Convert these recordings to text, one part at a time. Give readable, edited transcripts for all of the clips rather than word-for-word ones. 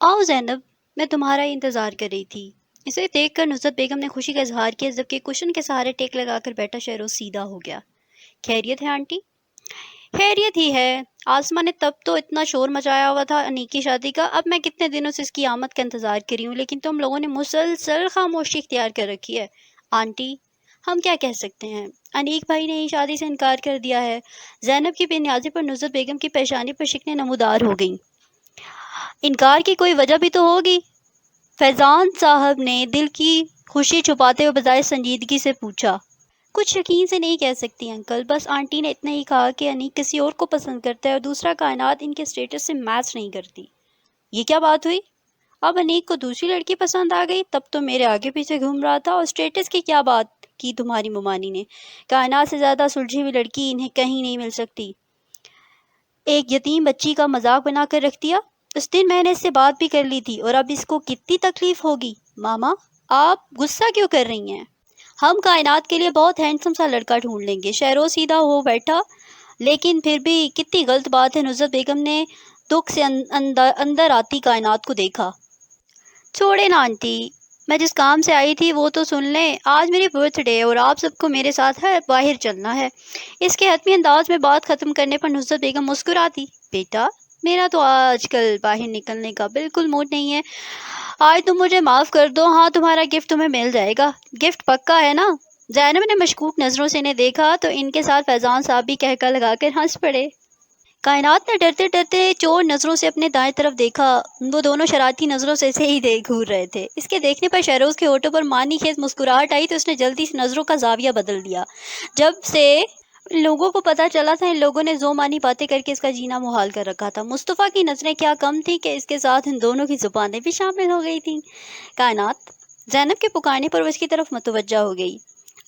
آؤ زینب، میں تمہارا ہی انتظار کر رہی تھی۔ اسے دیکھ کر نصرت بیگم نے خوشی کا اظہار کیا، جبکہ کشن کے سہارے ٹیک لگا کر بیٹھا شہروز سیدھا ہو گیا۔ خیریت ہے آنٹی؟ خیریت ہی ہے۔ آسما نے تب تو اتنا شور مچایا ہوا تھا انیک کی شادی کا، اب میں کتنے دنوں سے اس کی آمد کا انتظار کر رہی ہوں، لیکن تم لوگوں نے مسلسل خاموشی اختیار کر رکھی ہے۔ آنٹی، ہم کیا کہہ سکتے ہیں؟ انیک بھائی نے ہی شادی سے انکار کر دیا ہے۔ زینب کی بے نیازی پر نصرت بیگم کی پیشانی پر شکنیں نمودار ہو گئیں۔ انکار کی کوئی وجہ بھی تو ہوگی؟ فیضان صاحب نے دل کی خوشی چھپاتے ہوئے بجائے سنجیدگی سے پوچھا۔ کچھ یقین سے نہیں کہہ سکتی انکل، بس آنٹی نے اتنا ہی کہا کہ انیک کسی اور کو پسند کرتا ہے اور دوسرا کائنات ان کے اسٹیٹس سے میچ نہیں کرتی۔ یہ کیا بات ہوئی؟ اب انیک کو دوسری لڑکی پسند آ گئی؟ تب تو میرے آگے پیچھے گھوم رہا تھا، اور اسٹیٹس کی کیا بات کی تمہاری ممانی نے؟ کائنات سے زیادہ سلجھی ہوئی لڑکی انہیں کہیں نہیں مل سکتی۔ ایک یتیم بچی کا مذاق بنا کر رکھ دیا۔ اس دن میں نے اس سے بات بھی کر لی تھی، اور اب اس کو کتنی تکلیف ہوگی۔ ماما، آپ غصہ کیوں کر رہی ہیں؟ ہم کائنات کے لیے بہت ہینڈسم سا لڑکا ڈھونڈ لیں گے۔ شہروز سیدھا ہو بیٹھا۔ لیکن پھر بھی کتنی غلط بات ہے، نصرت بیگم نے دکھ سے اندر آتی کائنات کو دیکھا۔ چھوڑے نا آنٹی، میں جس کام سے آئی تھی وہ تو سن لیں۔ آج میری برتھ ڈے ہے اور آپ سب کو میرے ساتھ باہر چلنا ہے۔ اس کے حتمی انداز میں بات ختم کرنے پر نصرت بیگم مسکراتی۔ بیٹا، میرا تو آج کل باہر نکلنے کا بالکل موڈ نہیں ہے، آج تم مجھے معاف کر دو۔ ہاں، تمہارا گفٹ تمہیں مل جائے گا۔ گفٹ پکا ہے نا؟ زینب نے مشکوک نظروں سے انہیں دیکھا تو ان کے ساتھ فیضان صاحب بھی کہکا لگا کر ہنس پڑے۔ کائنات نے ڈرتے ڈرتے چور نظروں سے اپنے دائیں طرف دیکھا۔ وہ دونوں شرارتی نظروں سے اسے ہی گھور رہے تھے۔ اس کے دیکھنے پر شہروز کے ہونٹوں پر معنی خیز مسکراہٹ آئی تو اس نے جلدی سے نظروں کا زاویہ بدل دیا۔ جب سے لوگوں کو پتہ چلا تھا، ان لوگوں نے ذو معنی باتیں کر کے اس کا جینا محال کر رکھا تھا۔ مصطفیٰ کی نظریں کیا کم تھیں کہ اس کے ساتھ ان دونوں کی زبانیں بھی شامل ہو گئی تھیں۔ کائنات، زینب کے پکارنے پر وہ اس کی طرف متوجہ ہو گئی۔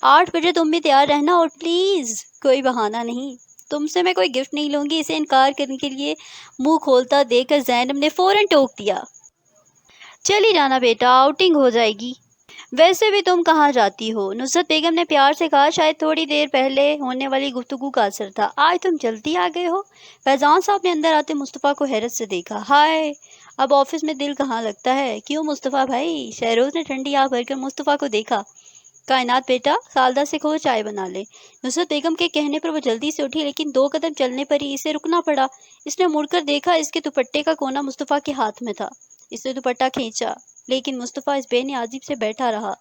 8 بجے تم بھی تیار رہنا، اور پلیز کوئی بہانہ نہیں۔ تم سے میں کوئی گفٹ نہیں لوں گی۔ اسے انکار کرنے کے لیے منہ کھولتا دیکھ کر زینب نے فوراً ٹوک دیا۔ چلی جانا بیٹا، آؤٹنگ ہو جائے گی۔ ویسے بھی تم کہاں جاتی ہو؟ نصرت بیگم نے پیار سے کہا۔ شاید تھوڑی دیر پہلے ہونے والی گفتگو کا اثر تھا۔ آج تم جلدی آ گئے ہو؟ فیضان صاحب نے اندر آتے مصطفیٰ کو حیرت سے دیکھا۔ ہائے، اب آفس میں دل کہاں لگتا ہے؟ کیوں مصطفیٰ بھائی؟ شہروز نے ٹھنڈی آہ بھر کر مصطفیٰ کو دیکھا۔ کائنات بیٹا، خالدہ سے کہو چائے بنا لے۔ نصرت بیگم کے کہنے پر وہ جلدی سے اٹھی، لیکن 2 قدم چلنے پر ہی اسے رکنا پڑا۔ اس نے مڑ کر دیکھا، اس کے دوپٹے کا کونا مصطفیٰ کے ہاتھ میں تھا۔ اس نے دوپٹہ کھینچا، لیکن مصطفیٰ اس بے نیازی سے بیٹھا رہا۔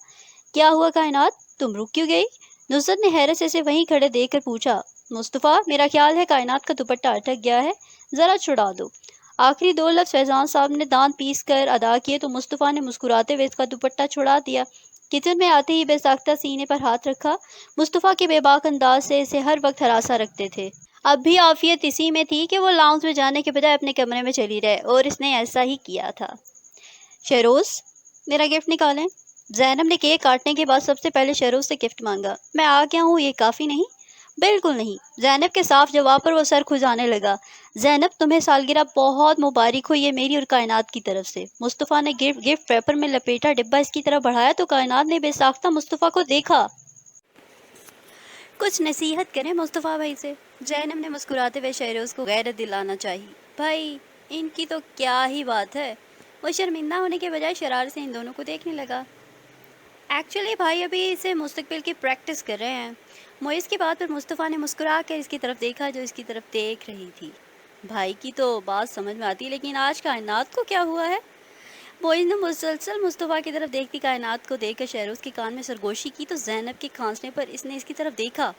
کیا ہوا کائنات، تم رک کیوں گئی؟ نصرت نے حیرت سے اسے وہیں کھڑے دیکھ کر پوچھا۔ مصطفیٰ، میرا خیال ہے کائنات کا دوپٹہ اٹک گیا ہے، ذرا چھڑا دو۔ آخری 2 لفظ فیضان صاحب نے دانت پیس کر ادا کیے تو مصطفیٰ نے مسکراتے ہوئے اس کا دوپٹہ چھڑا دیا۔ کچن میں آتے ہی بے ساختہ سینے پر ہاتھ رکھا۔ مصطفیٰ کے بے باک انداز سے اسے ہر وقت ہراساں رکھتے تھے۔ اب بھی عافیت اسی میں تھی کہ وہ لاؤنج میں جانے کے بجائے اپنے کمرے میں چلی رہے، اور اس نے ایسا ہی کیا تھا۔ شہروز، میرا گفٹ نکالیں۔ زینب نے کیک کاٹنے کے بعد سب سے پہلے شہروز سے گفٹ مانگا۔ میں آ گیا ہوں، یہ کافی نہیں؟ بالکل نہیں۔ زینب کے صاف جواب پر وہ سر کھجانے لگا۔ زینب، تمہیں سالگرہ بہت مبارک ہو، یہ میری اور کائنات کی طرف سے۔ مصطفیٰ نے گفٹ ریپر میں لپیٹا ڈبہ اس کی طرف بڑھایا تو کائنات نے بے ساختہ مصطفیٰ کو دیکھا۔ کچھ نصیحت کریں مصطفیٰ بھائی سے، زینب نے مسکراتے ہوئے شہروز کو غیرت دلانا چاہی۔ بھائی، ان کی تو کیا ہی بات ہے۔ وہ شرمندہ ہونے کے بجائے شرارت سے ان دونوں کو دیکھنے لگا۔ ایکچولی بھائی ابھی اسے مستقبل کی پریکٹس کر رہے ہیں۔ معیز کی بات پر مصطفیٰ نے مسکرا کر اس کی طرف دیکھا جو اس کی طرف دیکھ رہی تھی۔ بھائی کی تو بات سمجھ میں آتی، لیکن آج کائنات کو کیا ہوا ہے؟ معیز نے مسلسل مصطفیٰ کی طرف دیکھتی کائنات کو دیکھ کر شہروز کے کان میں سرگوشی کی تو زینب کے کھانسنے پر اس نے اس کی طرف دیکھا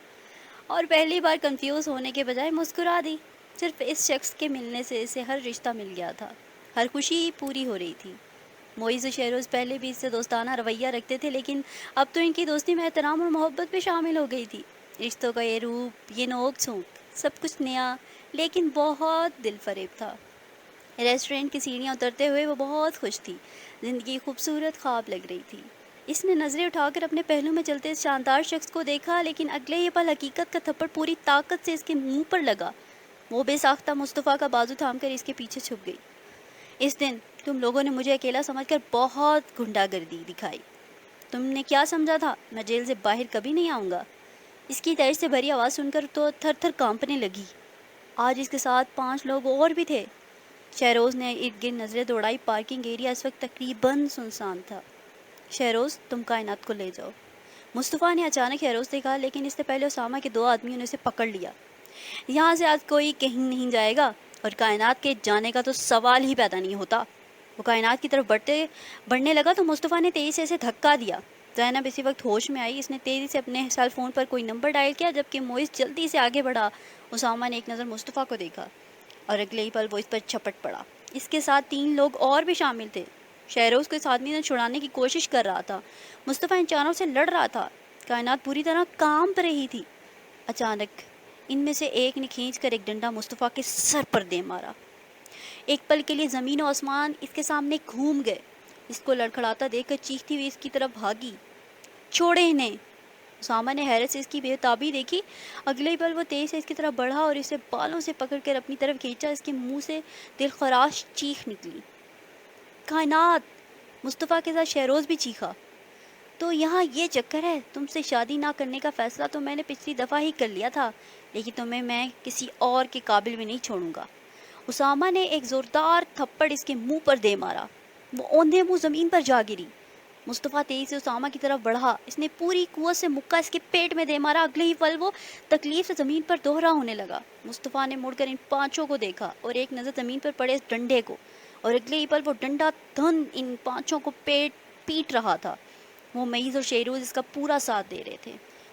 اور پہلی بار کنفیوز ہونے کے بجائے مسکرا دی۔ صرف اس شخص کے ملنے سے اسے ہر رشتہ مل گیا تھا، ہر خوشی پوری ہو رہی تھی۔ معیز و شہروز پہلے بھی اس سے دوستانہ رویہ رکھتے تھے، لیکن اب تو ان کی دوستی میں احترام اور محبت بھی شامل ہو گئی تھی۔ رشتوں کا یہ روپ، یہ نوک جھونک، سب کچھ نیا لیکن بہت دل فریب تھا۔ ریسٹورنٹ کی سیڑھیاں اترتے ہوئے وہ بہت خوش تھی۔ زندگی خوبصورت خواب لگ رہی تھی۔ اس نے نظریں اٹھا کر اپنے پہلو میں چلتے اس شاندار شخص کو دیکھا، لیکن اگلے ہی پل حقیقت کا تھپڑ پوری طاقت سے اس کے منہ پر لگا۔ وہ بے ساختہ مصطفیٰ کا بازو تھام کر اس کے پیچھے چھپ گئی۔ اس دن تم لوگوں نے مجھے اکیلا سمجھ کر بہت گنڈا گردی دکھائی۔ تم نے کیا سمجھا تھا میں جیل سے باہر کبھی نہیں آؤں گا؟ اس کی تیش سے بھری آواز سن کر تو تھر تھر کانپنے لگی۔ آج اس کے ساتھ 5 لوگ اور بھی تھے۔ شہروز نے ارد گرد نظریں دوڑائی. پارکنگ ایریا اس وقت تقریباً سنسان تھا. شہروز تم کائنات کو لے جاؤ. مصطفیٰ نے اچانک شہروز سے کہا، لیکن اس سے پہلے اسامہ کے 2 آدمیوں نے اسے پکڑ لیا. یہاں سے آج کوئی کہیں نہیں جائے گا اور کائنات کے جانے کا تو سوال ہی پیدا نہیں ہوتا. وہ کائنات کی طرف بڑھنے لگا تو مصطفیٰ نے تیزی سے اسے دھکا دیا. زینب اسی وقت ہوش میں آئی. اس نے تیزی سے اپنے سیل فون پر کوئی نمبر ڈائل کیا جبکہ موئز جلدی سے آگے بڑھا. اسامہ نے ایک نظر مصطفیٰ کو دیکھا اور اگلے ہی پل وہ اس پر جھپٹ پڑا. اس کے ساتھ 3 لوگ اور بھی شامل تھے. شہروز کو اس آدمی نے چھڑانے کی کوشش کر رہا تھا. مصطفیٰ ان چاروں سے لڑ رہا تھا. کائنات پوری طرح کانپ رہی تھی. اچانک ان میں سے ایک نے کھینچ کر ایک ڈنڈا مصطفیٰ کے سر پر دے مارا. ایک پل کے لیے زمین و آسمان اس کے سامنے گھوم گئے. اس کو لڑکھڑاتا دیکھ کر چیختی ہوئی اس کی طرف بھاگی. چھوڑے انہیں. اسامہ نے حیرت سے اس کی بے تابی دیکھی. اگلے پل وہ تیز سے اس کی طرف بڑھا اور اسے بالوں سے پکڑ کر اپنی طرف کھینچا. اس کے منہ سے دلخراش چیخ نکلی. کائنات. مصطفیٰ کے ساتھ شہروز بھی چیخا. تو یہاں یہ چکر ہے. تم سے شادی نہ کرنے کا فیصلہ تو میں نے پچھلی دفعہ ہی کر لیا تھا، لیکن تمہیں میں کسی اور کے قابل بھی نہیں چھوڑوں گا. اسامہ نے ایک زوردار تھپڑ اس کے منہ پر دے مارا. وہ اوندھے منہ زمین پر جا گری. مصطفیٰ تیزی سے اسامہ کی طرف بڑھا. اس نے پوری قوت سے مکہ اس کے پیٹ میں دے مارا. اگلے ہی پل وہ تکلیف سے زمین پر دوہرا ہونے لگا. مصطفیٰ نے مڑ کر ان 5 کو دیکھا اور ایک نظر زمین پر پڑے اس ڈنڈے کو، اور اگلے ہی پل وہ ڈنڈا دھن ان 5 کو پیٹ رہا تھا. وہ معیز اور شہروز اس کا پورا ساتھ دے رہے تھے.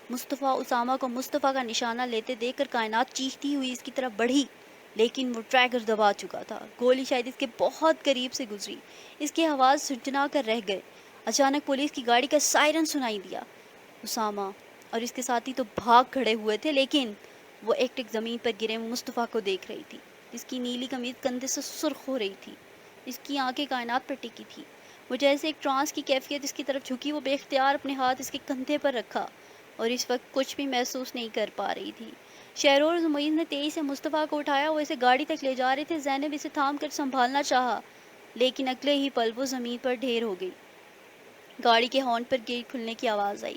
مصطفیٰ اسامہ کو مصطفیٰ کا نشانہ لیتے دیکھ کر کائنات چیختی ہوئی اس کی طرف بڑھی، لیکن وہ ٹریگر دبا چکا تھا. گولی شاید اس کے بہت قریب سے گزری. اس کی آواز سنجنا کر رہ گئے. اچانک پولیس کی گاڑی کا سائرن سنائی دیا. اسامہ اور اس کے ساتھی تو بھاگ کھڑے ہوئے تھے، لیکن وہ ایک ٹک زمین پر گرے مصطفیٰ کو دیکھ رہی تھی. جس کی نیلی قمیض کندھے سے سرخ ہو رہی تھی. اس کی آنکھیں کائنات پر ٹکی تھی. وہ جیسے ایک ٹرانس کی کیفیت اس کی طرف جھکی. وہ بے اختیار اپنے ہاتھ اس کے کندھے پر رکھا اور اس وقت کچھ بھی محسوس نہیں کر پا رہی تھی. شہروز اور معیز نے تیزی سے مصطفیٰ کو اٹھایا. وہ اسے گاڑی تک لے جا رہے تھے. زینب اسے تھام کر سنبھالنا چاہا، لیکن اگلے ہی پل وہ زمین پر ڈھیر ہو گئی. گاڑی کے ہارن پر گیٹ کھلنے کی آواز آئی،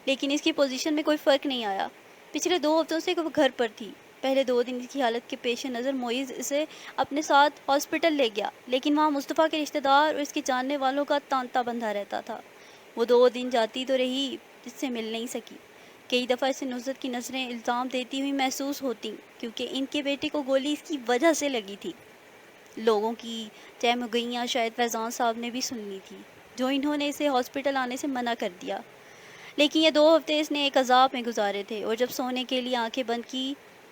لیکن اس کی پوزیشن میں کوئی فرق نہیں آیا. پچھلے 2 ہفتوں سے وہ گھر پر تھی. پہلے 2 دن اس کی حالت کے پیش نظر معیز اسے اپنے ساتھ ہاسپٹل لے گیا، لیکن وہاں مصطفیٰ کے رشتہ دار اور اس کے جاننے والوں کا تانتا بندھا رہتا تھا. وہ 2 دن جاتی تو رہی، جس سے مل نہیں سکی. کئی دفعہ اسے نصرت کی نظریں الزام دیتی ہوئی محسوس ہوتی، کیونکہ ان کے بیٹے کو گولی اس کی وجہ سے لگی تھی. لوگوں کی چہمگوئیاں شاید فیضان صاحب نے بھی سنی تھی، جو انہوں نے اسے ہاسپٹل آنے سے منع کر دیا. لیکن یہ 2 ہفتے اس نے ایک عذاب میں گزارے تھے، اور جب سونے کے لیے آنکھیں بند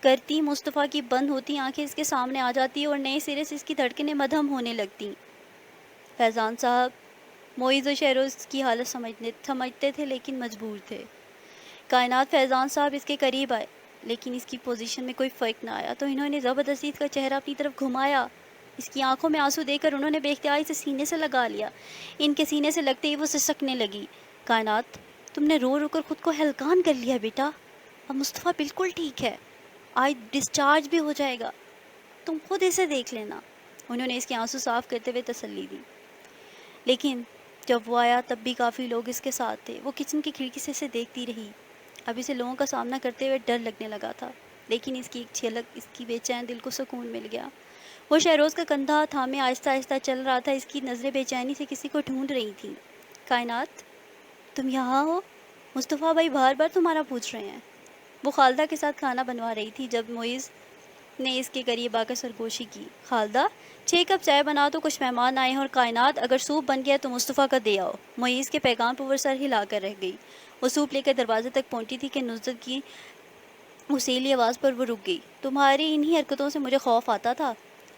کرتی، مصطفیٰ کی بند ہوتی آنکھیں اس کے سامنے آ جاتی اور نئے سرے سے اس کی دھڑکنیں مدھم ہونے لگتی. فیضان صاحب معیز و شہروز کی حالت سمجھتے تھے، لیکن مجبور تھے. کائنات. فیضان صاحب اس کے قریب آئے، لیکن اس کی پوزیشن میں کوئی فرق نہ آیا، تو انہوں نے زبردستی اس کا چہرہ اپنی طرف گھمایا. اس کی آنکھوں میں آنسو دیکھ کر انہوں نے بے اختیاری سے سینے سے لگا لیا. ان کے سینے سے لگتے ہی وہ سسکنے لگی. کائنات، تم نے رو رو کر خود کو ہلکان کر لیا بیٹا. اب مصطفیٰ بالکل ٹھیک ہے، آج ڈسچارج بھی ہو جائے گا، تم خود اسے دیکھ لینا. انہوں نے اس کے آنسو صاف کرتے ہوئے تسلی دی. لیکن جب وہ آیا تب بھی کافی لوگ اس کے ساتھ تھے. وہ کچن کی کھڑکی سے اسے دیکھتی رہی. اب اسے لوگوں کا سامنا کرتے ہوئے ڈر لگنے لگا تھا، لیکن اس کی ایک جھلک اس کی بے چین دل کو سکون مل گیا. وہ شہروز کا کندھا تھامے آہستہ آہستہ چل رہا تھا. اس کی نظریں بے چینی سے کسی کو ڈھونڈ رہی تھیں. کائنات، تم یہاں ہو؟ مصطفیٰ بھائی بار بار تمہارا پوچھ رہے ہیں. وہ خالدہ کے ساتھ کھانا بنوا رہی تھی جب معیز نے اس کے قریب آ کر سرگوشی کی. خالدہ، 6 کپ چائے بنا تو کچھ مہمان آئے ہیں، اور کائنات اگر سوپ بن گیا تو مصطفیٰ کا دے آؤ. معیز کے پیغام پر وہ سر ہلا کر رہ گئی. وہ سوپ لے کر دروازے تک پہنچی تھی کہ نصرت کی اصیلی آواز پر وہ رک گئی. تمہاری انہی حرکتوں سے مجھے خوف آتا تھا.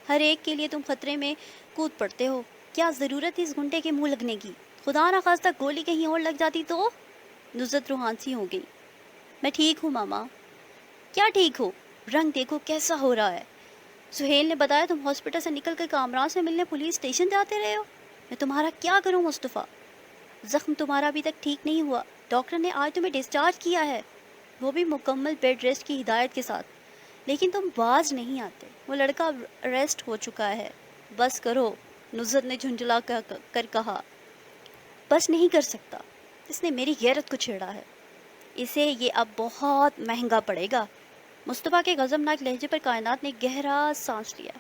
ہر ایک کے لیے تم خطرے میں کود پڑتے ہو. کیا ضرورت ہے اس گنڈے کے منہ لگنے کی؟ خدا نخواستہ گولی کہیں اور لگ جاتی تو؟ نصرت روحان سی ہو گئی. میں ٹھیک ہوں ماما. کیا ٹھیک ہو؟ رنگ دیکھو کیسا ہو رہا ہے. سہیل نے بتایا تم ہاسپٹل سے نکل کر کامران سے ملنے پولیس اسٹیشن جاتے رہے ہو. میں تمہارا کیا کروں مصطفیٰ؟ زخم تمہارا ابھی تک ٹھیک نہیں ہوا. ڈاکٹر نے آج تمہیں ڈسچارج کیا ہے، وہ بھی مکمل بیڈ ریسٹ کی ہدایت کے ساتھ. لیکن تم باز نہیں آتے. وہ لڑکا ریسٹ ہو چکا ہے. بس کرو. نصرت نے جھنجھلا کر کہا. بس نہیں کر سکتا. اس نے میری غیرت کو چھیڑا ہے. اسے یہ اب بہت مہنگا پڑے گا. مصطفیٰ کے غضبناک لہجے پر کائنات نے گہرا سانس لیا.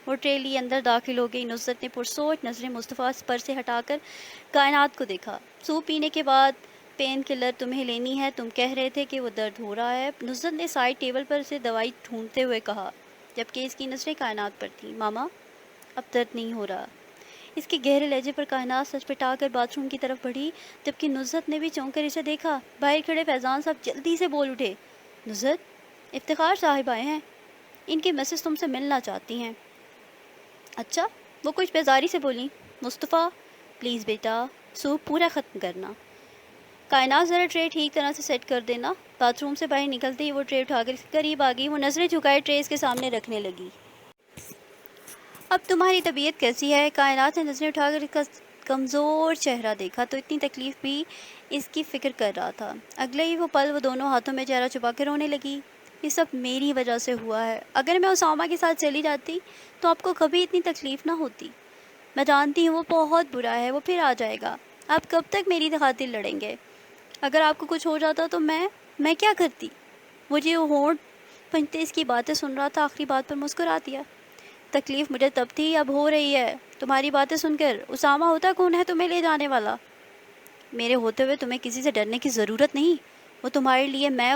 وہ ٹرے لیے اندر داخل ہو گئی۔ نصرت نے پرسوچ نظریں مصطفیٰ پر سے ہٹا کر کائنات کو دیکھا۔ سوپ پینے کے بعد پین کلر تمہیں لینی ہے، تم کہہ رہے تھے کہ وہ درد ہو رہا ہے، نصرت نے سائڈ ٹیبل پر سے دوائی ڈھونڈتے ہوئے کہا، جبکہ اس کی نظریں کائنات پر تھیں۔ ماما اب درد نہیں ہو رہا۔ اس کے گہرے لہجے پر کائنات سچ پٹا کر باتھ روم کی طرف بڑھی، جبکہ نصرت نے بھی چونک کر اسے دیکھا۔ باہر کھڑے فیضان صاحب جلدی سے بول اٹھے، نصرت، افتخار صاحب آئے ہیں، ان کی مسز تم سے ملنا چاہتی ہیں۔ اچھا، وہ کچھ بیزاری سے بولیں۔ مصطفیٰ پلیز بیٹا، سوپ پورا ختم کرنا۔ کائنات ذرا ٹرے ٹھیک طرح سے سیٹ کر دینا۔ باتھ روم سے باہر نکلتے ہی وہ ٹرے اٹھا کر اس کے قریب آ گئی۔ وہ نظریں جھکائے ٹرے اس کے سامنے رکھنے لگی۔ اب تمہاری طبیعت کیسی ہے؟ کائنات نے نظریں اٹھا کر اس کا کمزور چہرہ دیکھا تو اتنی تکلیف بھی اس کی فکر کر رہا تھا۔ اگلے ہی وہ پل وہ دونوں ہاتھوں میں چہرہ چھپا کر رونے لگی۔ یہ سب میری وجہ سے ہوا ہے۔ اگر میں اسامہ کے ساتھ چلی جاتی تو آپ کو کبھی اتنی تکلیف نہ ہوتی۔ میں جانتی ہوں وہ بہت برا ہے، وہ پھر آ جائے گا۔ آپ کب تک میری خاطر لڑیں گے؟ اگر آپ کو کچھ ہو جاتا تو میں کیا کرتی؟ مجھے وہ ہونٹ پنجتے اس کی باتیں سن رہا تھا، آخری بات پر مسکرا دیا۔ تکلیف مجھے تب تھی، اب ہو رہی ہے تمہاری باتیں سن کر۔ اسامہ ہوتا کون ہے تمہیں لے جانے والا؟ میرے ہوتے ہوئے تمہیں کسی سے ڈرنے کی ضرورت نہیں۔ وہ تمہارے لیے، میں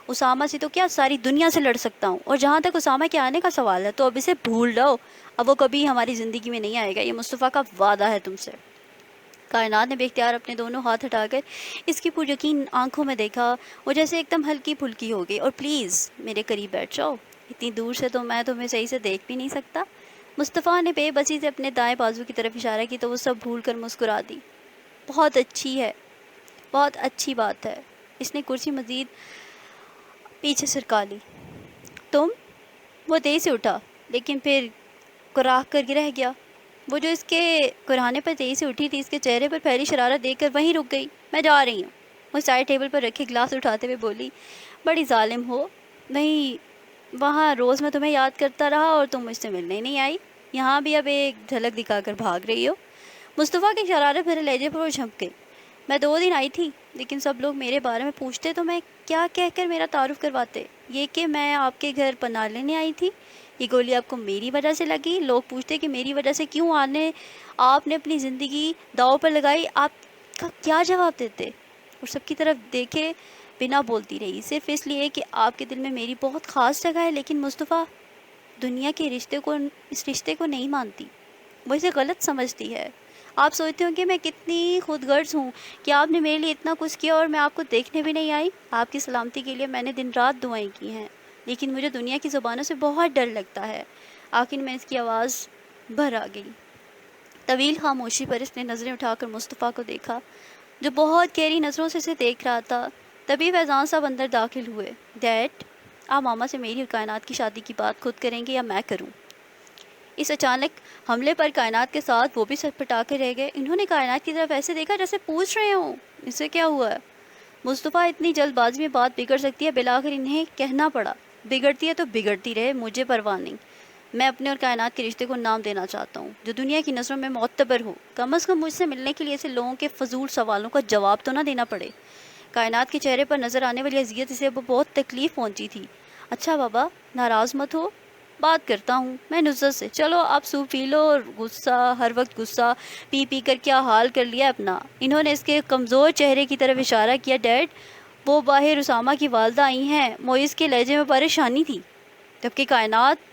اسامہ سے تو کیا ساری دنیا سے لڑ سکتا ہوں۔ اور جہاں تک اسامہ کے آنے کا سوال ہے تو اب اسے بھول جاؤ، اب وہ کبھی ہماری زندگی میں نہیں آئے گا، یہ مصطفیٰ کا وعدہ ہے تم سے۔ کائنات نے بے اختیار اپنے دونوں ہاتھ ہٹا کر اس کی پر یقین آنکھوں میں دیکھا۔ وہ جیسے ایک دم ہلکی پھلکی ہو گئی۔ اور پلیز میرے قریب بیٹھ جاؤ، اتنی دور سے تو میں تمہیں صحیح سے دیکھ بھی نہیں سکتا۔ مصطفیٰ نے بے بسی سے اپنے دائیں بازو کی طرف اشارہ کی تو وہ سب بھول کر مسکرا دی۔ بہت اچھی ہے، بہت اچھی بات ہے۔ اس نے کرسی مزید پیچھے سرکا لی۔ تم؟ وہ تیزی سے اٹھا لیکن پھر کراہ کر رہ گیا۔ وہ جو اس کے کراہنے پر تیزی سے اٹھی تھی، اس کے چہرے پر پہلی شرارت دیکھ کر وہیں رک گئی۔ میں جا رہی ہوں۔ وہ سائڈ ٹیبل پر رکھے گلاس اٹھاتے ہوئے بولی، بڑی ظالم ہو، وہاں روز میں تمہیں یاد کرتا رہا اور تم مجھ سے ملنے نہیں آئی، یہاں بھی اب ایک جھلک دکھا کر بھاگ رہی ہو۔ مصطفیٰ کی شرارت بھرے لہجے پر وہ جھنک گئی۔ میں 2 دن آئی تھی، لیکن سب لوگ میرے بارے میں پوچھتے تو میں کیا کہہ کر میرا تعارف کرواتے؟ یہ کہ میں آپ کے گھر پناہ لینے آئی تھی۔ یہ گولی آپ کو میری وجہ سے لگی؟ لوگ پوچھتے کہ میری وجہ سے کیوں آپ نے اپنی زندگی داؤ پر لگائی، آپ کا کیا جواب دیتے؟ اور سب کی طرف دیکھے بنا بولتی رہی، صرف اس لیے کہ آپ کے دل میں میری بہت خاص جگہ ہے۔ لیکن مصطفیٰ دنیا کے اس رشتے کو نہیں مانتی، وہ اسے غلط سمجھتی ہے۔ آپ سوچتے ہوں کہ میں کتنی خود غرض ہوں کہ آپ نے میرے لیے اتنا کچھ کیا اور میں آپ کو دیکھنے بھی نہیں آئی۔ آپ کی سلامتی کے لیے میں نے دن رات دعائیں کی ہیں، لیکن مجھے دنیا کی زبانوں سے بہت ڈر لگتا ہے۔ آخر میں اس کی آواز بھر آ گئی۔ طویل خاموشی پر اس نے نظریں اٹھا کر مصطفیٰ کو دیکھا، جو بہت گہری نظروں سے اسے دیکھ رہا تھا۔ تبھی فیضان صاحب اندر داخل ہوئے۔ ڈیڈ، آپ ماما سے میری اور کائنات کی شادی کی بات خود کریں گے یا میں کروں؟ اس اچانک حملے پر کائنات کے ساتھ وہ بھی سر پٹا کے رہ گئے۔ انہوں نے کائنات کی طرف ایسے دیکھا جیسے پوچھ رہے ہوں اسے کیا ہوا ہے۔ مصطفیٰ، اتنی جلد بازی میں بات بگڑ سکتی ہے، بالآخر انہیں کہنا پڑا۔ بگڑتی ہے تو بگڑتی رہے، مجھے پرواہ نہیں۔ میں اپنے اور کائنات کے رشتے کو نام دینا چاہتا ہوں جو دنیا کی نظروں میں معتبر ہو۔ کم از کم مجھ سے ملنے کے لیے ایسے لوگوں کے فضول سوالوں کا جواب تو نہ دینا پڑے۔ کائنات کے چہرے پر نظر آنے والی اذیت اسے بہت تکلیف پہنچی تھی۔ اچھا بابا، ناراض مت ہو، بات کرتا ہوں میں نصرت سے۔ چلو آپ سوپ پی لو، اور ہر وقت غصہ پی کر کیا حال کر لیا اپنا۔ انہوں نے اس کے کمزور چہرے کی طرف اشارہ کیا۔ ڈیڈ، وہ باہر اسامہ کی والدہ آئی ہیں۔ موئز کے لہجے میں پریشانی تھی، جبکہ کائنات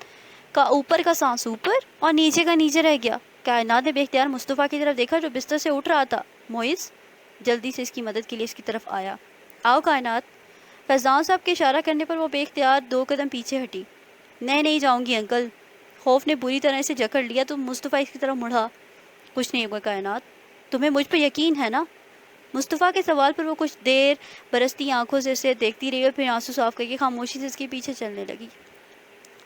کا اوپر کا سانس اوپر اور نیچے کا نیچے رہ گیا۔ کائنات نے بے اختیار مصطفیٰ کی طرف دیکھا جو بستر سے اٹھ رہا تھا۔ موئز جلدی سے اس کی مدد کے لیے اس کی طرف آیا۔ آؤ کائنات۔ فیضان صاحب کے اشارہ کرنے پر وہ بے اختیار 2 قدم پیچھے ہٹی۔ نہیں جاؤں گی انکل۔ خوف نے بری طرح سے جکڑ لیا تو مصطفیٰ اس کی طرف مڑا۔ کچھ نہیں ہوگا کائنات، تمہیں مجھ پہ یقین ہے نا؟ مصطفیٰ کے سوال پر وہ کچھ دیر برستی آنکھوں سے اسے دیکھتی رہی اور پھر آنسو صاف کر کے خاموشی سے اس کے پیچھے چلنے لگی۔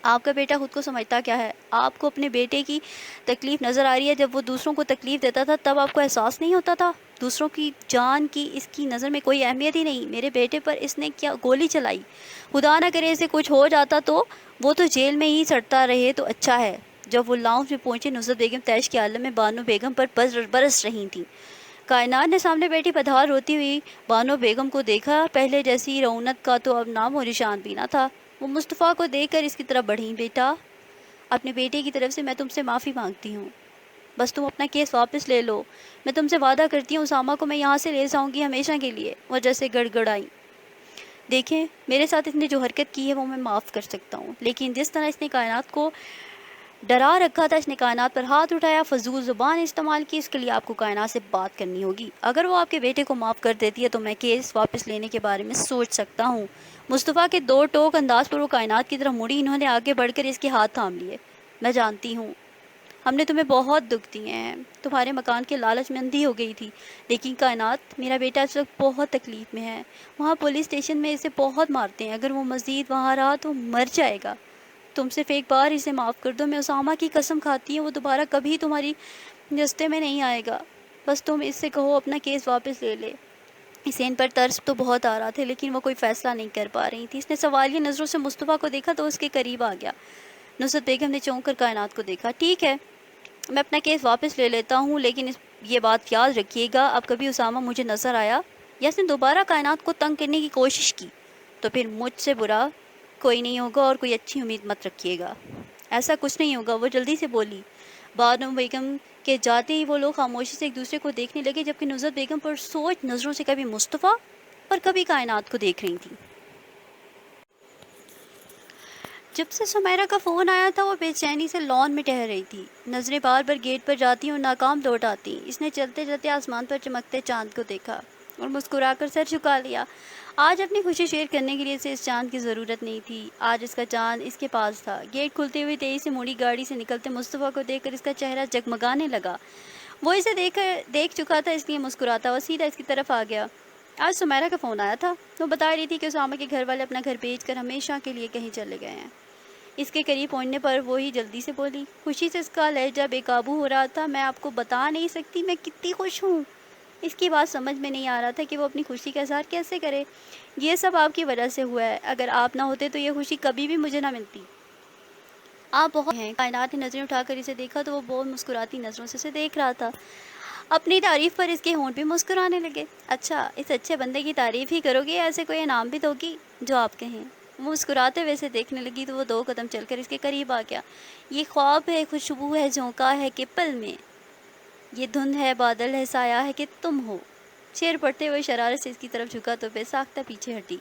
آپ کا بیٹا خود کو سمجھتا کیا ہے؟ آپ کو اپنے بیٹے کی تکلیف نظر آ رہی ہے؟ جب وہ دوسروں کو تکلیف دیتا تھا تب آپ کو احساس نہیں ہوتا تھا؟ دوسروں کی جان کی اس کی نظر میں کوئی اہمیت ہی نہیں۔ میرے بیٹے پر اس نے کیا گولی چلائی؟ خدا نہ کرے اسے کچھ ہو جاتا تو وہ تو جیل میں ہی سڑتا رہے تو اچھا ہے۔ جب وہ لاؤنج میں پہنچے، نصرت بیگم طیش کے عالم میں بانو بیگم پر برس رہی تھیں۔ کائنات نے سامنے بیٹھی بدحال روتی ہوئی بانو بیگم کو دیکھا۔ پہلے جیسی رونق کا تو اب نام و نشان بھی نہ تھا۔ وہ مصطفیٰ کو دیکھ کر اس کی طرف بڑھیں۔ بیٹا، اپنے بیٹے کی طرف سے میں تم سے معافی مانگتی ہوں، بس تم اپنا کیس واپس لے لو۔ میں تم سے وعدہ کرتی ہوں اسامہ کو میں یہاں سے لے جاؤں گی ہمیشہ کے لیے۔ وہ جیسے گڑ گڑائی، دیکھیں میرے ساتھ اس نے جو حرکت کی ہے وہ میں معاف کر سکتا ہوں، لیکن جس طرح اس نے کائنات کو ڈرا رکھا تھا، اس نے کائنات پر ہاتھ اٹھایا، فضول زبان استعمال کی، اس کے لیے آپ کو کائنات سے بات کرنی ہوگی۔ اگر وہ آپ کے بیٹے کو معاف کر دیتی ہے تو میں کیس واپس لینے کے بارے میں سوچ سکتا ہوں۔ مصطفیٰ کے دو ٹوک انداز پر وہ کائنات کی طرف مڑی، انہوں نے آگے بڑھ کر اس کے ہاتھ تھام لیے۔ میں جانتی ہوں ہم نے تمہیں بہت دکھ دیے ہیں، تمہارے مکان کے لالچ میں اندھی ہو گئی تھی، لیکن کائنات، میرا بیٹا اس وقت بہت تکلیف میں ہے، وہاں پولیس اسٹیشن میں اسے بہت مارتے ہیں، اگر وہ مزید وہاں رہا تو مر جائے گا۔ تم صرف ایک بار اسے معاف کر دو، میں اسامہ کی قسم کھاتی ہوں وہ دوبارہ کبھی تمہاری رستے میں نہیں آئے گا۔ بس تم اس سے کہو اپنا کیس واپس لے لے۔ اسے ان پر ترس تو بہت آ رہا تھا، لیکن وہ کوئی فیصلہ نہیں کر پا رہی تھی۔ اس نے سوالیہ نظروں سے مصطفیٰ کو دیکھا تو اس کے قریب آ گیا۔ نصرت بیگم نے چونک کر کائنات کو دیکھا۔ ٹھیک ہے، میں اپنا کیس واپس لے لیتا ہوں، لیکن یہ بات یاد رکھیے گا، اب کبھی اسامہ مجھے نظر آیا یا اس نے دوبارہ کائنات کو تنگ کرنے کی کوشش کی تو پھر مجھ سے برا کوئی نہیں ہوگا، اور کوئی اچھی امید مت رکھیے گا۔ ایسا کچھ نہیں ہوگا، وہ جلدی سے بولی۔ بانو بیگم کے جاتے ہی وہ لوگ خاموشی سے ایک دوسرے کو دیکھنے لگے، جبکہ نصرت بیگم پر سوچ نظروں سے کبھی مصطفیٰ اور کبھی کائنات کو دیکھ رہی تھی۔ جب سے سمیرہ کا فون آیا تھا وہ بے چینی سے لان میں ٹہر رہی تھی، نظریں بار بار گیٹ پر جاتی اور ناکام لوٹ آتی۔ اس نے چلتے چلتے آسمان پر چمکتے چاند کو دیکھا اور مسکرا کر سر جھکا لیا۔ آج اپنی خوشی شیئر کرنے کے لیے اسے اس چاند کی ضرورت نہیں تھی، آج اس کا چاند اس کے پاس تھا۔ گیٹ کھلتے ہوئے تیزی سے مڑی گاڑی سے نکلتے مصطفیٰ کو دیکھ کر اس کا چہرہ جگمگانے لگا۔ وہ اسے دیکھ چکا تھا، اس لیے مسکراتا وہ سیدھا اس کی طرف آ گیا۔ آج سمیرہ کا فون آیا تھا، وہ بتا رہی تھی کہ اسامہ کے گھر والے اپنا گھر بیچ کر ہمیشہ کے لیے کہیں چلے گئے ہیں۔ اس کے قریب پہنچنے پر وہی جلدی سے بولی، خوشی سے اس کا لہجہ بے قابو ہو رہا تھا۔ میں آپ کو بتا نہیں سکتی میں کتنی خوش ہوں۔ اس کی بات سمجھ میں نہیں آ رہا تھا کہ وہ اپنی خوشی کا اظہار کیسے کرے۔ یہ سب آپ کی وجہ سے ہوا ہے، اگر آپ نہ ہوتے تو یہ خوشی کبھی بھی مجھے نہ ملتی۔ آپ بہت ہیں۔ کائنات نے نظریں اٹھا کر اسے دیکھا تو وہ بہت مسکراتی نظروں سے اسے دیکھ رہا تھا۔ اپنی تعریف پر اس کے ہونٹ بھی مسکرانے لگے۔ اچھا، اس اچھے بندے کی تعریف ہی کرو گے یا ایسے کوئی انعام بھی دوگی جو آپ کہیں؟ وہ مسکراتے ہوئے اسے دیکھنے لگی تو وہ 2 قدم چل کر اس کے قریب آ گیا۔ یہ خواب ہے، خوشبو ہے، جھونکا ہے کہ پل میں، یہ دھند ہے، بادل ہے، سایہ ہے کہ تم ہو۔ شعر پڑھتے ہوئے شرارت سے اس کی طرف جھکا تو بے ساختہ پیچھے ہٹی۔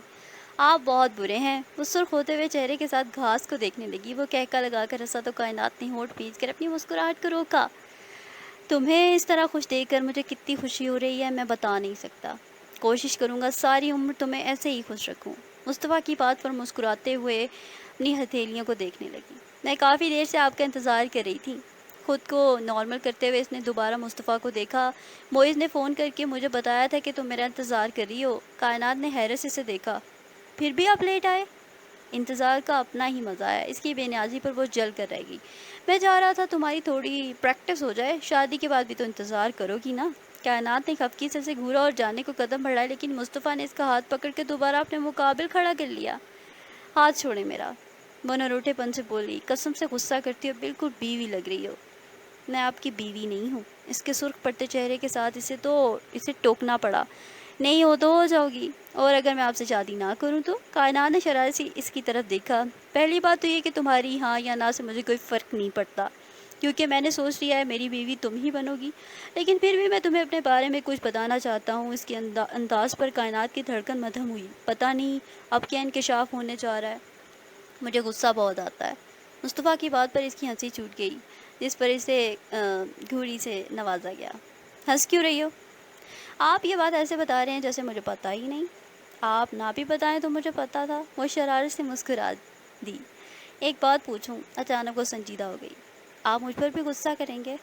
آپ بہت برے ہیں۔ وہ سرخ ہوتے ہوئے چہرے کے ساتھ گھاس کو دیکھنے لگی۔ وہ کہکا لگا کر ہنسا تو کائنات نے ہونٹ بھینچ کر اپنی مسکراہٹ کو روکا۔ تمہیں اس طرح خوش دیکھ کر مجھے کتنی خوشی ہو رہی ہے میں بتا نہیں سکتا۔ کوشش کروں گا ساری عمر تمہیں ایسے ہی خوش رکھوں۔ مصطفیٰ کی بات پر مسکراتے ہوئے اپنی ہتھیلیوں کو دیکھنے لگی۔ میں کافی دیر سے آپ کا انتظار کر رہی تھی۔ خود کو نارمل کرتے ہوئے اس نے دوبارہ مصطفیٰ کو دیکھا۔ موئز نے فون کر کے مجھے بتایا تھا کہ تم میرا انتظار کر رہی ہو۔ کائنات نے حیرت سے اسے دیکھا۔ پھر بھی آپ لیٹ آئے؟ انتظار کا اپنا ہی مزہ ہے، اس کی بے نیازی پر وہ جل کر رہ گئی۔ میں چاہ رہا تھا تمہاری تھوڑی پریکٹس ہو جائے، شادی کے بعد بھی تو انتظار کرو گی نا۔ کائنات نے خفگی سے اسے گھورا اور جانے کو قدم بڑھائے، لیکن مصطفیٰ نے اس کا ہاتھ پکڑ کے دوبارہ اپنے مقابل کھڑا کر لیا۔ ہاتھ چھوڑے میرا، وہ نروٹے پن سے بولی۔ قسم سے غصہ کرتی ہو، بالکل بیوی لگ رہی ہو۔ میں آپ کی بیوی نہیں ہوں۔ اس کے سرخ پڑتے چہرے کے ساتھ اسے ٹوکنا پڑا۔ نہیں ہو تو ہو جاؤ گی، اور اگر میں آپ سے شادی نہ کروں تو؟ کائنات نے شرارت سے اس کی طرف دیکھا۔ پہلی بات تو یہ کہ تمہاری ہاں یا نہ سے مجھے کوئی فرق نہیں پڑتا، کیونکہ میں نے سوچ لیا ہے میری بیوی تم ہی بنو گی، لیکن پھر بھی میں تمہیں اپنے بارے میں کچھ بتانا چاہتا ہوں۔ اس کے انداز پر کائنات کی دھڑکن مدھم ہوئی۔ پتہ نہیں اب کیا انکشاف ہونے جا رہا ہے، مجھے غصہ بہت آتا ہے۔ مصطفیٰ کی بات پر اس کی ہنسی چھوٹ گئی، جس پر اسے گھوڑی سے نوازا گیا۔ ہنس کیوں رہی ہو؟ آپ یہ بات ایسے بتا رہے ہیں جیسے مجھے پتہ ہی نہیں۔ آپ نہ بھی بتائیں تو مجھے پتہ تھا۔ وہ شرارت سے مسکرا دی۔ ایک بات پوچھوں؟ اچانک وہ سنجیدہ ہو گئی۔ آپ مجھ پر بھی غصہ کریں گے؟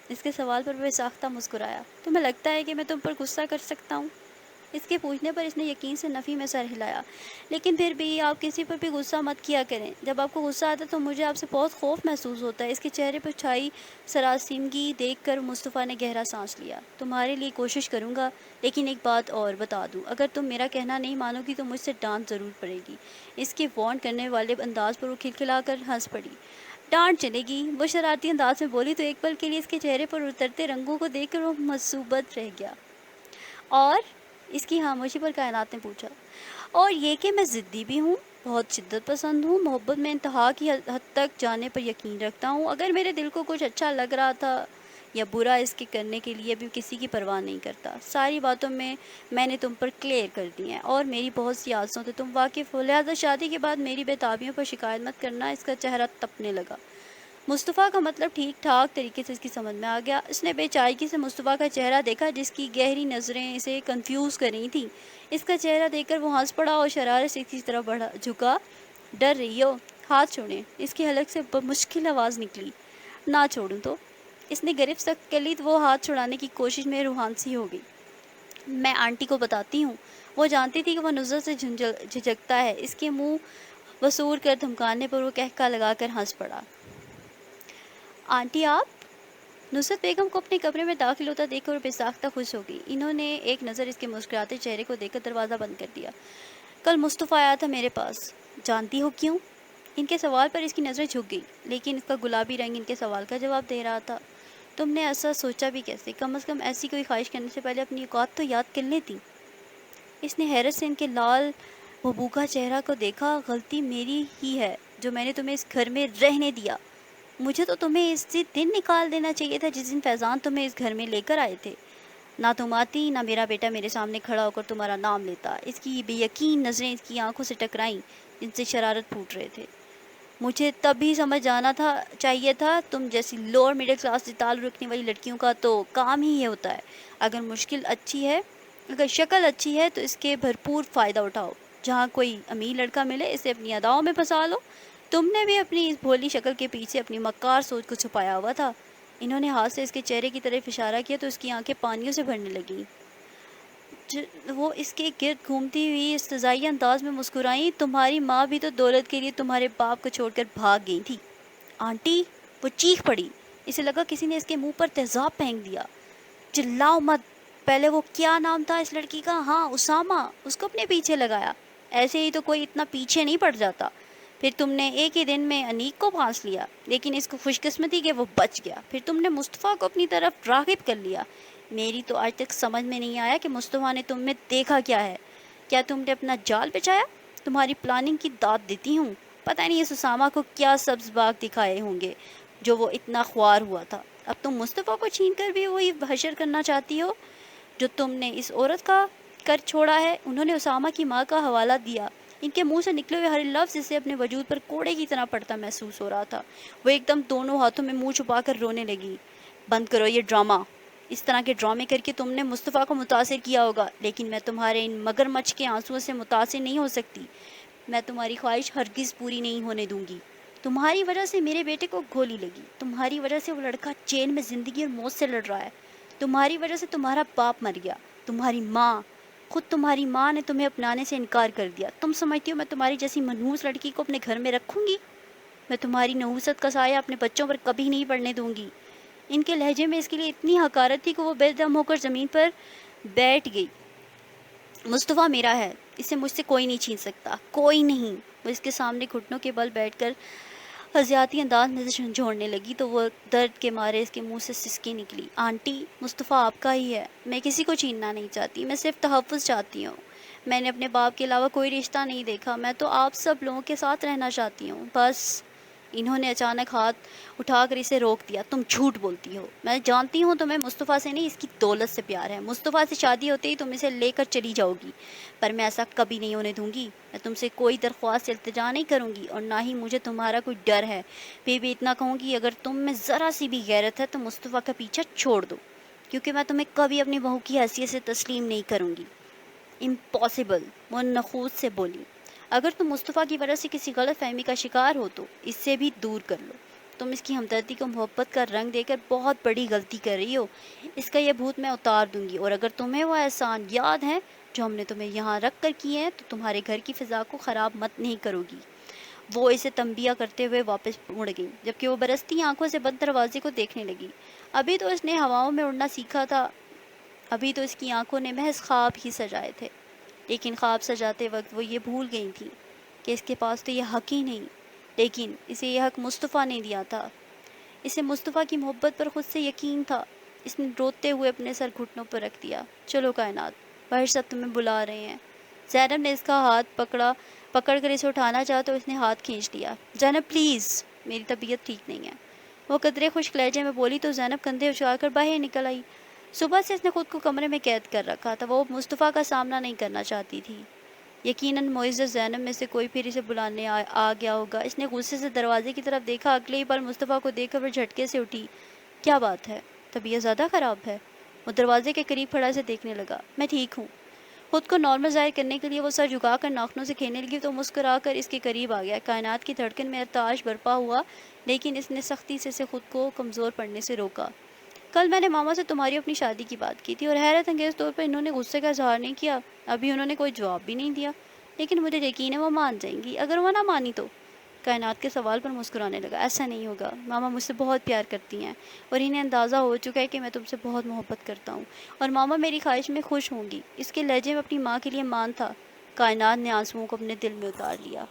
اس کے سوال پر وہ ساختہ مسکرایا۔ تمہیں لگتا ہے کہ میں تم پر غصہ کر سکتا ہوں؟ اس کے پوچھنے پر اس نے یقین سے نفی میں سر ہلایا۔ لیکن پھر بھی آپ کسی پر بھی غصہ مت کیا کریں۔ جب آپ کو غصہ آتا ہے تو مجھے آپ سے بہت خوف محسوس ہوتا ہے۔ اس کے چہرے پر چھائی سراسیمگی دیکھ کر مصطفیٰ نے گہرا سانس لیا۔ تمہارے لیے کوشش کروں گا، لیکن ایک بات اور بتا دوں، اگر تم میرا کہنا نہیں مانو گی تو مجھ سے ڈانٹ ضرور پڑے گی۔ اس کے وارن کرنے والے انداز پر وہ کھلکھلا کر ہنس پڑی۔ ڈانٹ چلے گی؟ وہ شرارتی انداز میں بولی تو ایک پل کے لیے اس کے چہرے پر اترتے رنگوں کو دیکھ کر وہ مصوبت رہ گیا۔ اور اس کی خاموشی پر کائنات نے پوچھا، اور یہ کہ میں ضدی بھی ہوں؟ بہت شدت پسند ہوں، محبت میں انتہا کی حد تک جانے پر یقین رکھتا ہوں۔ اگر میرے دل کو کچھ اچھا لگ رہا تھا یا برا، اس کے کرنے کے لیے بھی کسی کی پرواہ نہیں کرتا۔ ساری باتوں میں نے تم پر کلیئر کر دی ہیں اور میری بہت سی عادتوں سے تم واقف ہو، لہٰذا شادی کے بعد میری بے تابیوں پر شکایت مت کرنا۔ اس کا چہرہ تپنے لگا۔ مصطفیٰ کا مطلب ٹھیک ٹھاک طریقے سے اس کی سمجھ میں آ گیا۔ اس نے بے چارگی سے مصطفیٰ کا چہرہ دیکھا جس کی گہری نظریں اسے کنفیوز کر رہی تھیں۔ اس کا چہرہ دیکھ کر وہ ہنس پڑا اور شرارت سے اس کی طرف جھکا۔ ڈر رہی ہو؟ ہاتھ چھوڑیں۔ اس کی حلق سے بمشکل آواز نکلی۔ نہ چھوڑوں تو؟ اس نے گرفت سخت کر لی تو وہ ہاتھ چھڑانے کی کوشش میں روحان سی ہو گئی۔ میں آنٹی کو بتاتی ہوں۔ وہ جانتی تھی کہ وہ نصرت سے جھجکتا ہے۔ اس کے منہ وسور کر دھمکانے پر وہ کہکا لگا کر ہنس پڑا۔ آنٹی آپ؟ نصرت بیگم کو اپنے کمرے میں داخل ہوتا دیکھ کر بے ساختہ خوش ہو گئی۔ انہوں نے ایک نظر اس کے مسکراتے چہرے کو دیکھ کر دروازہ بند کر دیا۔ کل مصطفیٰ آیا تھا میرے پاس، جانتی ہو کیوں؟ ان کے سوال پر اس کی نظریں جھک گئی، لیکن اس کا گلابی رنگ ان کے سوال کا جواب دے رہا تھا۔ تم نے ایسا سوچا بھی کیسے؟ کم از کم ایسی کوئی خواہش کرنے سے پہلے اپنی اوقات تو یاد کر لیتی۔ اس نے حیرت سے ان کے لال بھبوکا چہرہ کو دیکھا۔ غلطی میری ہی ہے جو میں نے تمہیں اس گھر میں رہنے دیا۔ مجھے تو تمہیں اسی دن نکال دینا چاہیے تھا جس دن فیضان تمہیں اس گھر میں لے کر آئے تھے۔ نہ تم آتی، نہ میرا بیٹا میرے سامنے کھڑا ہو کر تمہارا نام لیتا۔ اس کی بے یقین نظریں اس کی آنکھوں سے ٹکرائیں جن سے شرارت پھوٹ رہے تھے۔ مجھے تب ہی سمجھ جانا چاہیے تھا، تم جیسی لوور میڈل کلاس سے تعلق رکھنے والی لڑکیوں کا تو کام ہی یہ ہوتا ہے۔ اگر شکل اچھی ہے تو اس کے بھرپور فائدہ اٹھاؤ۔ جہاں کوئی امیر لڑکا ملے اسے اپنی اداؤں میں پھنسا لو۔ تم نے بھی اپنی اس بھولی شکل کے پیچھے اپنی مکار سوچ کو چھپایا ہوا تھا۔ انہوں نے ہاتھ سے اس کے چہرے کی طرف اشارہ کیا تو اس کی آنکھیں پانیوں سے بھرنے لگیں۔ وہ اس کے گرد گھومتی ہوئی استضائی انداز میں مسکرائیں۔ تمہاری ماں بھی تو دولت کے لیے تمہارے باپ کو چھوڑ کر بھاگ گئی تھی۔ آنٹی! وہ چیخ پڑی۔ اسے لگا کسی نے اس کے منہ پر تیزاب پھینک دیا۔ چلاؤ مت! پہلے وہ کیا نام تھا اس لڑکی کا؟ ہاں، اسامہ۔ اس کو اپنے پیچھے لگایا؟ ایسے ہی تو کوئی اتنا پیچھے نہیں پڑ جاتا۔ پھر تم نے ایک ہی دن میں انیک کو پھانس لیا، لیکن اس کو خوش قسمتی کہ وہ بچ گیا۔ پھر تم نے مصطفیٰ کو اپنی طرف راغب کر لیا۔ میری تو آج تک سمجھ میں نہیں آیا کہ مصطفیٰ نے تم میں دیکھا کیا ہے۔ کیا تم نے اپنا جال بچایا؟ تمہاری پلاننگ کی داد دیتی ہوں۔ پتہ نہیں اس اسامہ کو کیا سبز باغ دکھائے ہوں گے جو وہ اتنا خوار ہوا تھا۔ اب تم مصطفیٰ کو چھین کر بھی وہی حشر کرنا چاہتی ہو جو تم نے اس عورت کا کر چھوڑا ہے۔ انہوں نے اسامہ کی ماں کا حوالہ دیا۔ ان کے منہ سے نکلے ہوئے ہر لفظ اسے اپنے وجود پر کوڑے کی طرح پڑتا محسوس ہو رہا تھا۔ وہ ایک دم دونوں ہاتھوں میں منہ چھپا کر رونے لگی۔ بند کرو یہ ڈرامہ۔ اس طرح کے ڈرامے کر کے تم نے مصطفیٰ کو متاثر کیا ہوگا، لیکن میں تمہارے ان مگر مچھ کے آنسوؤں سے متاثر نہیں ہو سکتی۔ میں تمہاری خواہش ہرگز پوری نہیں ہونے دوں گی۔ تمہاری وجہ سے میرے بیٹے کو گولی لگی، تمہاری وجہ سے وہ لڑکا جیل میں زندگی اور موت سے لڑ رہا ہے، تمہاری وجہ سے تمہارا باپ مر گیا، تمہاری ماں، خود تمہاری ماں نے تمہیں اپنانے سے انکار کر دیا۔ تم سمجھتی ہو میں تمہاری جیسی منحوس لڑکی کو اپنے گھر میں رکھوں گی؟ میں تمہاری نحوست کا سایہ اپنے بچوں پر کبھی نہیں پڑنے دوں گی۔ ان کے لہجے میں اس کے لیے اتنی حقارت تھی کہ وہ بے دم ہو کر زمین پر بیٹھ گئی۔ مصطفیٰ میرا ہے، اسے مجھ سے کوئی نہیں چھین سکتا، کوئی نہیں۔ وہ اس کے سامنے گھٹنوں کے بل بیٹھ کر حزیاتی انداز میں سے جھنجھوڑنے لگی تو وہ درد کے مارے اس کے منہ سے سسکی نکلی۔ آنٹی، مصطفیٰ آپ کا ہی ہے، میں کسی کو چھیننا نہیں چاہتی، میں صرف تحفظ چاہتی ہوں۔ میں نے اپنے باپ کے علاوہ کوئی رشتہ نہیں دیکھا، میں تو آپ سب لوگوں کے ساتھ رہنا چاہتی ہوں، بس۔ انہوں نے اچانک ہاتھ اٹھا کر اسے روک دیا۔ تم جھوٹ بولتی ہو، میں جانتی ہوں تمہیں مصطفیٰ سے نہیں اس کی دولت سے پیار ہے۔ مصطفیٰ سے شادی ہوتے ہی تم اسے لے کر چلی جاؤ گی، پر میں ایسا کبھی نہیں ہونے دوں گی۔ میں تم سے کوئی درخواست التجا نہیں کروں گی اور نہ ہی مجھے تمہارا کوئی ڈر ہے۔ پھر بھی اتنا کہوں گی اگر تم میں ذرا سی بھی غیرت ہے تو مصطفیٰ کا پیچھا چھوڑ دو، کیونکہ میں تمہیں کبھی اپنی بہو کی حیثیت سے تسلیم نہیں کروں گی۔ امپاسبل، وہ نخوت سے بولی۔ اگر تم مصطفیٰ کی وجہ سے کسی غلط فہمی کا شکار ہو تو اس سے بھی دور کر لو۔ تم اس کی ہمدردی کو محبت کا رنگ دے کر بہت بڑی غلطی کر رہی ہو۔ اس کا یہ بھوت میں اتار دوں گی، اور اگر تمہیں وہ احسان یاد ہیں جو ہم نے تمہیں یہاں رکھ کر کیے ہیں تو تمہارے گھر کی فضا کو خراب مت نہیں کرو گی۔ وہ اسے تنبیہ کرتے ہوئے واپس مڑ گئی، جبکہ وہ برستی آنکھوں سے بند دروازے کو دیکھنے لگی۔ ابھی تو اس نے ہواؤں میں اڑنا سیکھا تھا، ابھی تو اس کی آنکھوں نے محض خواب ہی سجائے تھے، لیکن خواب سجاتے وقت وہ یہ بھول گئی تھی کہ اس کے پاس تو یہ حق ہی نہیں، لیکن اسے یہ حق مصطفیٰ نے دیا تھا۔ اسے مصطفیٰ کی محبت پر خود سے یقین تھا۔ اس نے روتے ہوئے اپنے سر گھٹنوں پر رکھ دیا۔ چلو کائنات، باہر سب تمہیں بلا رہے ہیں۔ زینب نے اس کا ہاتھ پکڑ کر اسے اٹھانا چاہا تو اس نے ہاتھ کھینچ لیا۔ زینب پلیز، میری طبیعت ٹھیک نہیں ہے، وہ قدرے خشک لہجے میں بولی تو زینب کندھے اچھال کر باہر نکل آئی۔ صبح سے اس نے خود کو کمرے میں قید کر رکھا تھا، وہ مصطفیٰ کا سامنا نہیں کرنا چاہتی تھی۔ یقیناً معزز زینب میں سے کوئی پھر اسے بلانے آ گیا ہوگا۔ اس نے غصے سے دروازے کی طرف دیکھا، اگلے ہی پل مصطفیٰ کو دیکھ کر وہ جھٹکے سے اٹھی۔ کیا بات ہے؟ طبیعت زیادہ خراب ہے؟ وہ دروازے کے قریب کھڑا اسے دیکھنے لگا۔ میں ٹھیک ہوں۔ خود کو نارمل ظاہر کرنے کے لیے وہ سر جھکا کر ناخنوں سے کھیلنے لگی تو مسکرا کر اس کے قریب آ گیا۔ کائنات کی دھڑکن میں ارتعاش برپا ہوا، لیکن اس نے سختی سے اسے خود کو کمزور پڑنے سے روکا۔ کل میں نے ماما سے تمہاری اپنی شادی کی بات کی تھی اور حیرت انگیز طور پر انہوں نے غصے کا اظہار نہیں کیا۔ ابھی انہوں نے کوئی جواب بھی نہیں دیا، لیکن مجھے یقین ہے وہ مان جائیں گی۔ اگر وہ نہ مانی تو؟ کائنات کے سوال پر مسکرانے لگا۔ ایسا نہیں ہوگا، ماما مجھ سے بہت پیار کرتی ہیں اور انہیں اندازہ ہو چکا ہے کہ میں تم سے بہت محبت کرتا ہوں، اور ماما میری خواہش میں خوش ہوں گی۔ اس کے لہجے میں اپنی ماں کے لیے مان تھا۔ کائنات نے آنسوؤں کو اپنے دل میں اتار لیا۔